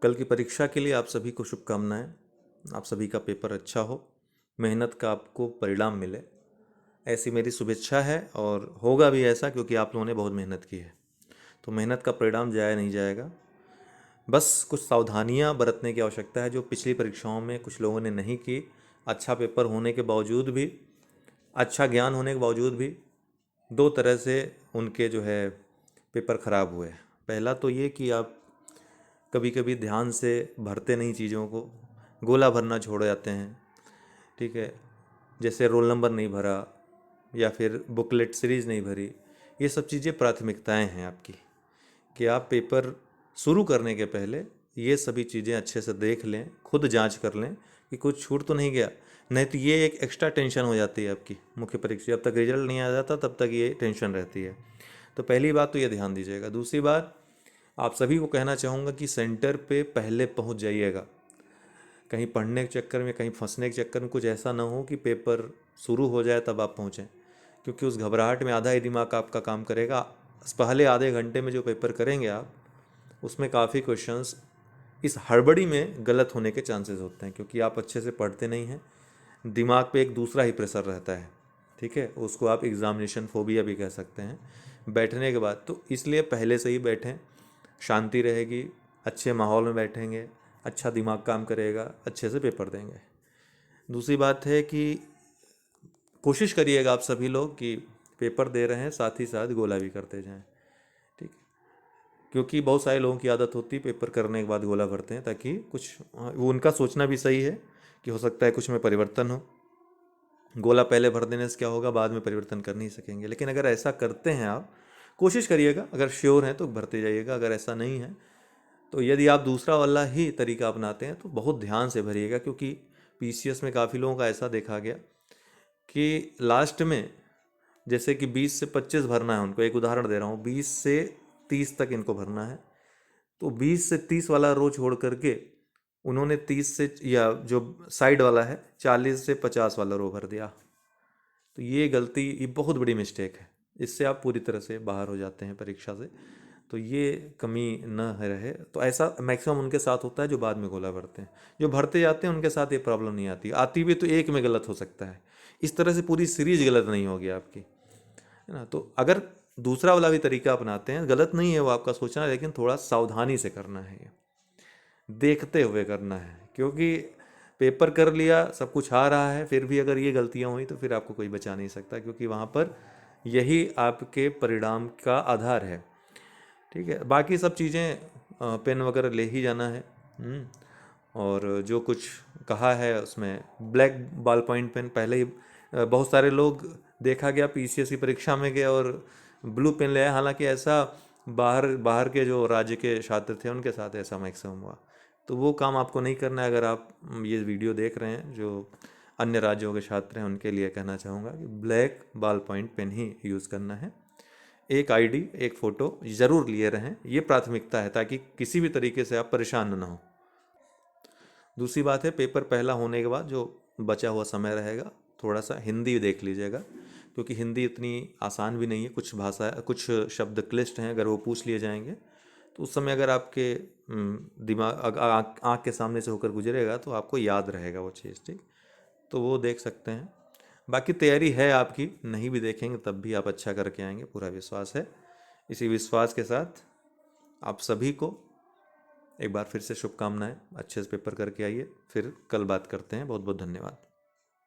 कल की परीक्षा के लिए आप सभी को शुभकामनाएं। आप सभी का पेपर अच्छा हो, मेहनत का आपको परिणाम मिले, ऐसी मेरी शुभेच्छा है। और होगा भी ऐसा, क्योंकि आप लोगों ने बहुत मेहनत की है, तो मेहनत का परिणाम जाया नहीं जाएगा। बस कुछ सावधानियां बरतने की आवश्यकता है, जो पिछली परीक्षाओं में कुछ लोगों ने नहीं की। अच्छा पेपर होने के बावजूद भी, अच्छा ज्ञान होने के बावजूद भी दो तरह से उनके जो है पेपर ख़राब हुए। पहला तो ये कि आप कभी कभी ध्यान से भरते नहीं चीज़ों को, गोला भरना छोड़ जाते हैं। ठीक है, जैसे रोल नंबर नहीं भरा या फिर बुकलेट सीरीज़ नहीं भरी। ये सब चीज़ें प्राथमिकताएं हैं आपकी, कि आप पेपर शुरू करने के पहले ये सभी चीज़ें अच्छे से देख लें, खुद जांच कर लें कि कुछ छूट तो नहीं गया। नहीं तो ये एक एक्स्ट्रा टेंशन हो जाती है आपकी मुख्य परीक्षा। जब तक रिजल्ट नहीं आ जाता तब तक ये टेंशन रहती है। तो पहली बात तो ये ध्यान दीजिएगा। दूसरी बात, आप सभी को कहना चाहूँगा कि सेंटर पे पहले पहुँच जाइएगा। कहीं पढ़ने के चक्कर में, कहीं फंसने के चक्कर में कुछ ऐसा ना हो कि पेपर शुरू हो जाए तब आप पहुँचें, क्योंकि उस घबराहट में आधा ही दिमाग आपका काम करेगा। पहले आधे घंटे में जो पेपर करेंगे आप, उसमें काफ़ी क्वेश्चंस इस हड़बड़ी में गलत होने के चांसेस होते हैं, क्योंकि आप अच्छे से पढ़ते नहीं हैं। दिमाग पे एक दूसरा ही प्रेशर रहता है। ठीक है, उसको आप एग्जामिनेशन फोबिया भी कह सकते हैं बैठने के बाद। तो इसलिए पहले से ही बैठें, शांति रहेगी, अच्छे माहौल में बैठेंगे, अच्छा दिमाग काम करेगा, अच्छे से पेपर देंगे। दूसरी बात है कि कोशिश करिएगा आप सभी लोग कि पेपर दे रहे हैं साथ ही साथ गोला भी करते जाएं। ठीक है, क्योंकि बहुत सारे लोगों की आदत होती है पेपर करने के बाद गोला भरते हैं, ताकि कुछ, वो उनका सोचना भी सही है कि हो सकता है कुछ में परिवर्तन हो। गोला पहले भर देने से क्या होगा, बाद में परिवर्तन कर नहीं सकेंगे। लेकिन अगर ऐसा करते हैं आप, कोशिश करिएगा, अगर श्योर हैं तो भरते जाइएगा। अगर ऐसा नहीं है तो यदि आप दूसरा वाला ही तरीका अपनाते हैं तो बहुत ध्यान से भरिएगा, क्योंकि पीसीएस में काफ़ी लोगों का ऐसा देखा गया कि लास्ट में, जैसे कि 20 से 25 भरना है उनको, एक उदाहरण दे रहा हूँ, 20 से 30 तक इनको भरना है, तो 20 से 30 वाला रो छोड़ करके उन्होंने 30 से, या जो साइड वाला है, 40 से 50 वाला रो भर दिया। तो ये गलती, ये बहुत बड़ी मिस्टेक है। इससे आप पूरी तरह से बाहर हो जाते हैं परीक्षा से। तो ये कमी न रहे। तो ऐसा मैक्सिमम उनके साथ होता है जो बाद में गोला भरते हैं। जो भरते जाते हैं उनके साथ ये प्रॉब्लम नहीं आती। आती भी तो एक में गलत हो सकता है। इस तरह से पूरी सीरीज गलत नहीं होगी आपकी, है ना। तो अगर दूसरा वाला भी तरीका अपनाते हैं, गलत नहीं है वो आपका सोचना, लेकिन थोड़ा सावधानी से करना है, ये देखते हुए करना है। क्योंकि पेपर कर लिया, सब कुछ आ रहा है, फिर भी अगर ये गलतियां हुई तो फिर आपको कोई बचा नहीं सकता, क्योंकि वहाँ पर यही आपके परिणाम का आधार है। ठीक है, बाकी सब चीज़ें, पेन वगैरह ले ही जाना है। और जो कुछ कहा है उसमें, ब्लैक बॉल पॉइंट पेन पहले ही, बहुत सारे लोग देखा गया पीसीएस की परीक्षा में गए और ब्लू पेन ले आए। हालांकि ऐसा बाहर बाहर के जो राज्य के छात्र थे उनके साथ ऐसा मैक्सिमम हुआ। तो वो काम आपको नहीं करना है। अगर आप ये वीडियो देख रहे हैं जो अन्य राज्यों के छात्र हैं, उनके लिए कहना चाहूँगा कि ब्लैक बॉल पॉइंट पेन ही यूज़ करना है। एक आईडी, एक फ़ोटो ज़रूर लिए रहें, ये प्राथमिकता है, ताकि किसी भी तरीके से आप परेशान ना हो। दूसरी बात है, पेपर पहला होने के बाद जो बचा हुआ समय रहेगा, थोड़ा सा हिंदी देख लीजिएगा, क्योंकि हिंदी इतनी आसान भी नहीं है। कुछ भाषा, कुछ शब्द क्लिष्ट हैं, अगर वो पूछ लिए जाएंगे तो उस समय अगर आपके दिमाग, आँख के सामने से होकर गुजरेगा तो आपको याद रहेगा वो चीज़। ठीक, तो वो देख सकते हैं। बाकी तैयारी है आपकी, नहीं भी देखेंगे तब भी आप अच्छा करके आएंगे, पूरा विश्वास है। इसी विश्वास के साथ आप सभी को एक बार फिर से शुभकामनाएं। अच्छे से पेपर करके आइए, फिर कल बात करते हैं। बहुत बहुत धन्यवाद।